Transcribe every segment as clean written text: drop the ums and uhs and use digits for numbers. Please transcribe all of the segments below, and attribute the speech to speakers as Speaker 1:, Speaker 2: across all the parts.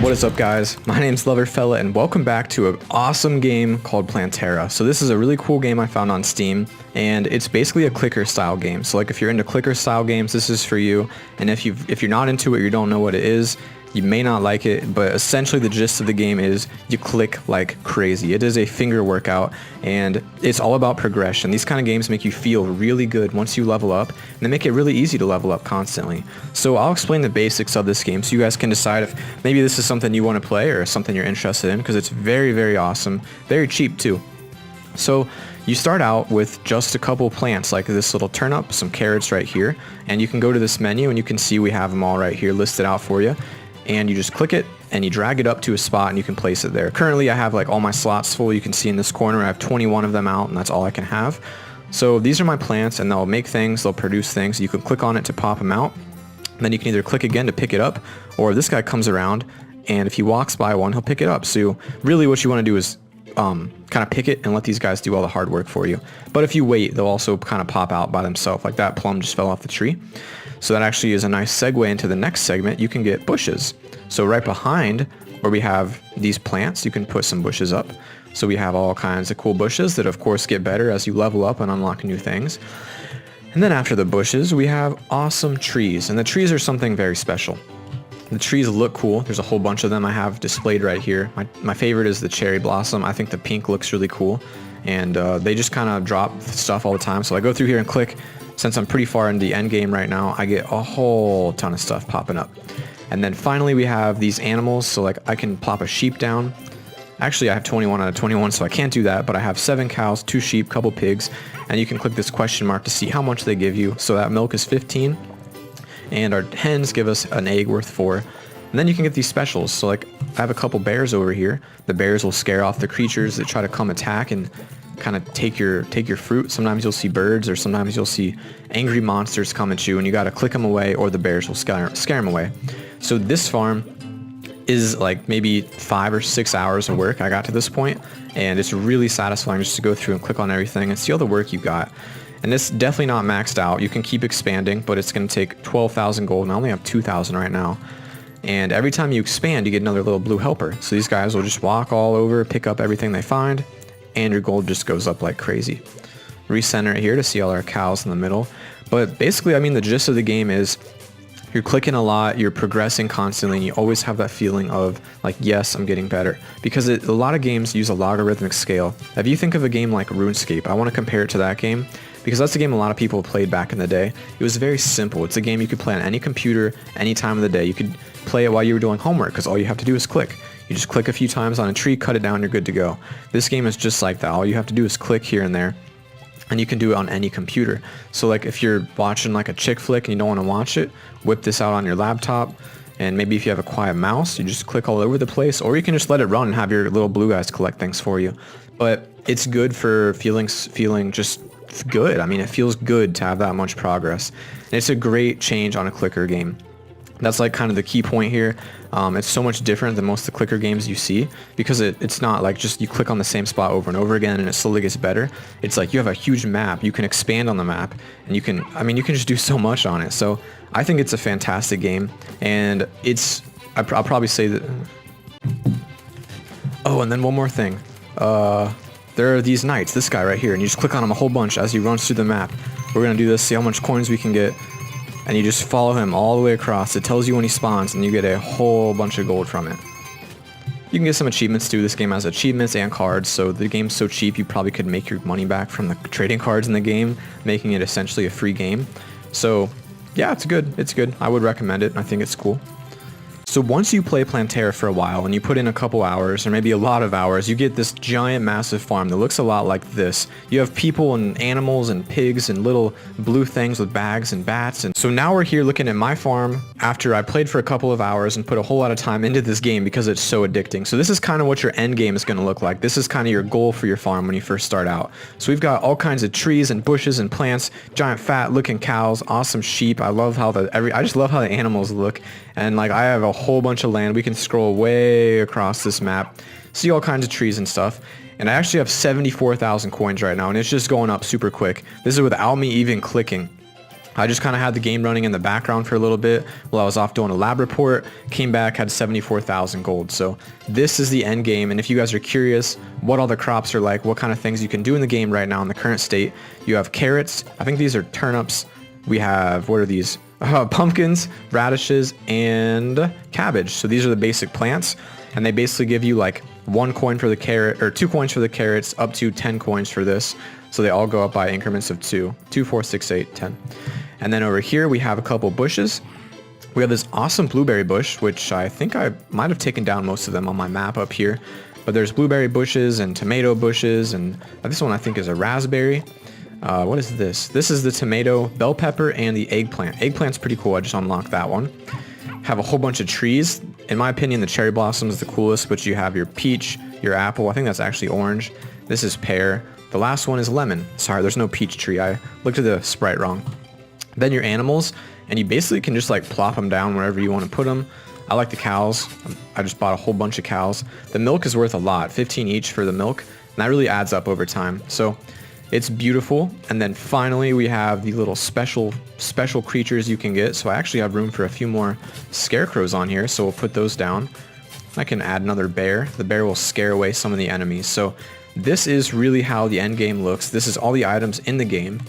Speaker 1: What is up, guys? My name's LoverFella and welcome back to an awesome game called Plantera. So this is a really cool game I found on Steam, and it's basically a clicker style game. So like if you're into clicker style games, this is for you. And if you're not into it, you don't know what it is, you may not like it, but essentially the gist of the game is you click like crazy. It is a finger workout, and it's all about progression. These kind of games make you feel really good once you level up, and they make it really easy to level up constantly. So I'll explain the basics of this game so you guys can decide if maybe this is something you want to play or something you're interested in, because it's very, very awesome. Very cheap too. So you start out with just a couple plants like this little turnip, some carrots right here, and you can go to this menu and you can see we have them all right here listed out for you. And you just click it and you drag it up to a spot and you can place it there. Currently I have like all my slots full. You can see in this corner I have 21 of them out, and that's all I can have. So these are my plants, and they'll make things, they'll produce things. You can click on it to pop them out, and then you can either click again to pick it up, or this guy comes around and if he walks by one, he'll pick it up. So really what you want to do is kind of pick it and let these guys do all the hard work for you. But if you wait, they'll also kind of pop out by themselves. Like that plum just fell off the tree. So that actually is a nice segue into the next segment. You can get bushes. So right behind where we have these plants, you can put some bushes up. So we have all kinds of cool bushes that of course get better as you level up and unlock new things. And then after the bushes, we have awesome trees. And the trees are something very special. The trees look cool. There's a whole bunch of them I have displayed right here. My favorite is the cherry blossom. I think the pink looks really cool. And they just kind of drop stuff all the time. So I go through here and click. Since I'm pretty far in the end game right now, I get a whole ton of stuff popping up. And then finally we have these animals. So like I can plop a sheep down. Actually I have 21 out of 21, so I can't do that, but I have 7 cows, 2 sheep, couple pigs, and you can click this question mark to see how much they give you. So that milk is 15, and our hens give us an egg worth 4. And then you can get these specials. So like I have a couple bears over here. The bears will scare off the creatures that try to come attack and kind of take your fruit. Sometimes you'll see birds, or sometimes you'll see angry monsters come at you, and you got to click them away, or the bears will scare them away. So this farm is like maybe 5 or 6 hours of work I got to this point, and it's really satisfying just to go through and click on everything and see all the work you got. And it's definitely not maxed out. You can keep expanding, but it's going to take 12,000 gold, and I only have 2,000 right now. And every time you expand, you get another little blue helper. So these guys will just walk all over, pick up everything they find, and your gold just goes up like crazy. Recenter it here to see all our cows in the middle. But basically, I mean, the gist of the game is you're clicking a lot, you're progressing constantly, and you always have that feeling of like, yes, I'm getting better. Because a lot of games use a logarithmic scale. If you think of a game like RuneScape, I want to compare it to that game, because that's a game a lot of people played back in the day. It was very simple. It's a game you could play on any computer, any time of the day. You could play it while you were doing homework, because all you have to do is click. You just click a few times on a tree, cut it down, you're good to go. This game is just like that. All you have to do is click here and there, and you can do it on any computer. So like if you're watching like a chick flick and you don't want to watch it, whip this out on your laptop, and maybe if you have a quiet mouse, you just click all over the place, or you can just let it run and have your little blue guys collect things for you. But it's good for feeling just good. I mean, it feels good to have that much progress. And it's a great change on a clicker game. That's like kind of the key point here. It's so much different than most of the clicker games you see, because it's not like just you click on the same spot over and over again and it slowly gets better. It's like you have a huge map, you can expand on the map, and you can just do so much on it. So I think it's a fantastic game, and I'll probably say that. Oh, and then one more thing. There are these knights, this guy right here, and you just click on him a whole bunch as he runs through the map. We're gonna do this, see how much coins we can get. And you just follow him all the way across. It tells you when he spawns, and you get a whole bunch of gold from it. You can get some achievements too. This game has achievements and cards, so the game's so cheap you probably could make your money back from the trading cards in the game, making it essentially a free game. So yeah, it's good. It's good. I would recommend it. I think it's cool. So once you play Plantera for a while and you put in a couple hours or maybe a lot of hours, you get this giant massive farm that looks a lot like this. You have people and animals and pigs and little blue things with bags and bats. And so now we're here looking at my farm after I played for a couple of hours and put a whole lot of time into this game because it's so addicting. So this is kind of what your end game is going to look like. This is kind of your goal for your farm when you first start out. So we've got all kinds of trees and bushes and plants, giant fat looking cows, awesome sheep. I love how I just love how the animals look. And like I have a whole bunch of land. We can scroll way across this map, see all kinds of trees and stuff. And I actually have 74,000 coins right now, and it's just going up super quick. This is without me even clicking. I just kind of had the game running in the background for a little bit while I was off doing a lab report, came back, had 74,000 gold. So this is the end game. And if you guys are curious what all the crops are like, what kind of things you can do in the game right now in the current state, you have carrots. I think these are turnips. We have, what are these? Pumpkins, radishes, and cabbage. So these are the basic plants, and they basically give you like 1 coin for the carrot, or 2 coins for the carrots, up to 10 coins for this. So they all go up by increments of 2, 4, 6, 8, 10. And then over here we have a couple bushes. We have this awesome blueberry bush, which I think I might have taken down most of them on my map up here. But there's blueberry bushes and tomato bushes, and this one I think is a raspberry. What is this? This is the tomato, bell pepper, and the eggplant. Eggplant's pretty cool. I just unlocked that one. Have a whole bunch of trees. In my opinion, the cherry blossom is the coolest, but you have your peach, your apple. I think that's actually orange. This is pear. The last one is lemon. Sorry, there's no peach tree. I looked at the sprite wrong. Then your animals, and you basically can just like plop them down wherever you want to put them. I like the cows. I just bought a whole bunch of cows. The milk is worth a lot, 15 each for the milk, and that really adds up over time. So it's beautiful. And then finally we have the little special creatures you can get. So I actually have room for a few more scarecrows on here, so we'll put those down. I can add another bear. The bear will scare away some of the enemies. So this is really how the end game looks. This is all the items in the game,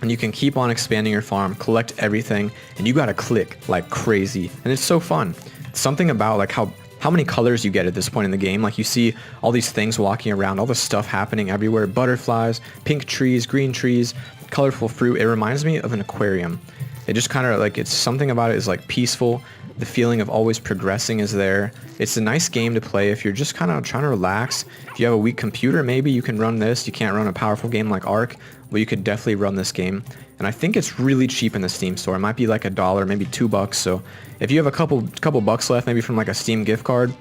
Speaker 1: and you can keep on expanding your farm, collect everything, and you gotta click like crazy, and it's so fun. Something about like how many colors you get at this point in the game. Like you see all these things walking around, all the stuff happening everywhere, butterflies, pink trees, green trees, colorful fruit. It reminds me of an aquarium. It just kind of like, it's something about it is like peaceful. The feeling of always progressing is there. It's a nice game to play if you're just kind of trying to relax. If you have a weak computer, maybe you can run this. You can't run a powerful game like Ark, but you could definitely run this game. And I think it's really cheap in the Steam store. It might be like $1, maybe $2. So if you have a couple bucks left, maybe from like a Steam gift card,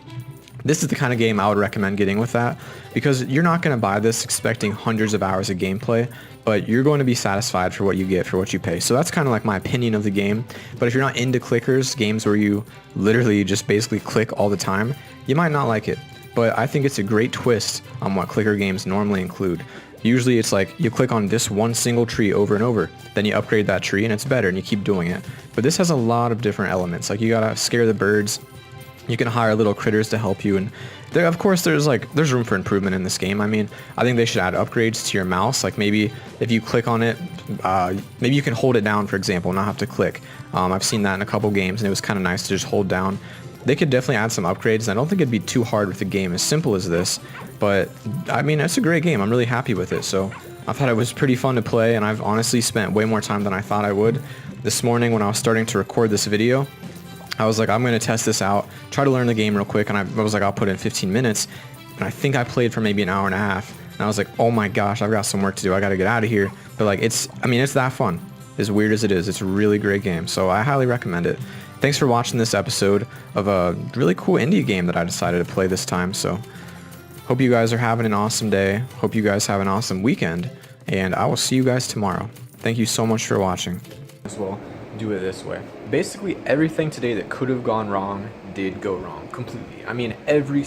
Speaker 1: this is the kind of game I would recommend getting with that, because you're not going to buy this expecting hundreds of hours of gameplay, but you're going to be satisfied for what you get, for what you pay. So that's kind of like my opinion of the game. But if you're not into clickers, games where you literally just basically click all the time, you might not like it. But I think it's a great twist on what clicker games normally include. Usually it's like you click on this one single tree over and over, then you upgrade that tree and it's better and you keep doing it. But this has a lot of different elements. Like you gotta scare the birds. You can hire little critters to help you, and there, of course, there's room for improvement in this game. I mean, I think they should add upgrades to your mouse. Like maybe if you click on it, maybe you can hold it down, for example, and not have to click. I've seen that in a couple games, and it was kind of nice to just hold down. They could definitely add some upgrades. I don't think it'd be too hard with a game as simple as this, but I mean, it's a great game. I'm really happy with it. So I thought it was pretty fun to play, and I've honestly spent way more time than I thought I would. This morning when I was starting to record this video, I was like, I'm going to test this out, try to learn the game real quick, and I was like, I'll put in 15 minutes, and I think I played for maybe an hour and a half, and I was like, oh my gosh, I've got some work to do, I got to get out of here. But like, it's that fun, as weird as it is. It's a really great game, so I highly recommend it. Thanks for watching this episode of a really cool indie game that I decided to play this time. So hope you guys are having an awesome day, hope you guys have an awesome weekend, and I will see you guys tomorrow. Thank you so much for watching. As well, do it this way. Basically everything today that could have gone wrong did go wrong completely. I mean, every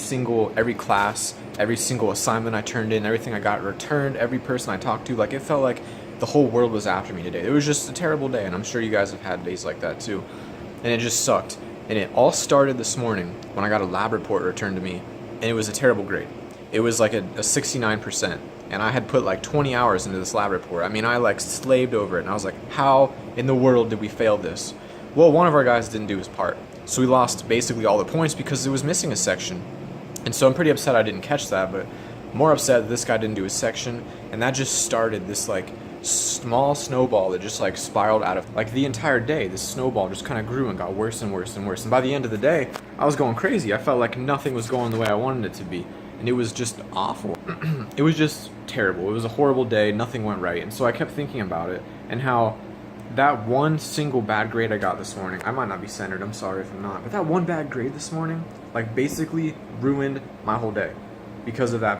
Speaker 1: class, every single assignment I turned in, everything I got returned, every person I talked to, like it felt like the whole world was after me today. It was just a terrible day, and I'm sure you guys have had days like that too. And it just sucked. And it all started this morning when I got a lab report returned to me, and it was a terrible grade. It was like a 69%. And I had put like 20 hours into this lab report. I mean, I like slaved over it, and I was like, how in the world did we fail this? Well, one of our guys didn't do his part. So we lost basically all the points because it was missing a section. And so I'm pretty upset I didn't catch that, but more upset that this guy didn't do his section, and that just started this like small snowball that just like spiraled out of, like the entire day, this snowball just kind of grew and got worse and worse and worse. And by the end of the day, I was going crazy. I felt like nothing was going the way I wanted it to be. And it was just awful. It was just terrible. It was a horrible day. Nothing went right. And so I kept thinking about it and how that one single bad grade I got this morning, I might not be centered, I'm sorry if I'm not, but that one bad grade this morning, like basically ruined my whole day because of that